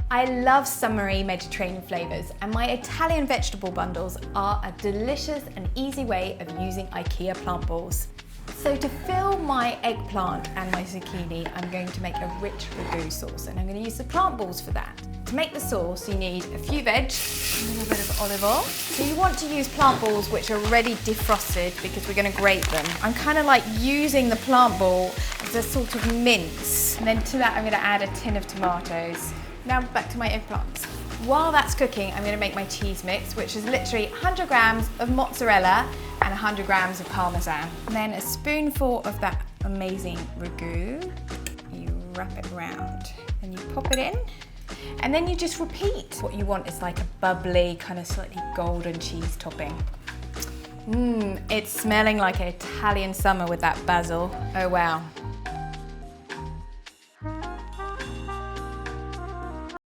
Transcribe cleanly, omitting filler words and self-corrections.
I love summery Mediterranean flavours, and my Italian vegetable bundles are a delicious and easy way of using IKEA plant balls. So to fill my eggplant and my zucchini, I'm going to make a rich ragu sauce, and I'm going to use the plant balls for that. To make the sauce, you need a few veg, a little bit of olive oil. So you want to use plant balls which are already defrosted because we're going to grate them. I'm kind of like using the plant ball as a sort of mince. And then to that, I'm going to add a tin of tomatoes. Now back to my eggplants. While that's cooking, I'm going to make my cheese mix, which is literally 100 grams of mozzarella and 100 grams of parmesan. And then a spoonful of that amazing ragu. You wrap it around and you pop it in. And then you just repeat. What you want is like a bubbly, kind of slightly golden cheese topping. It's smelling like an Italian summer with that basil. Oh wow.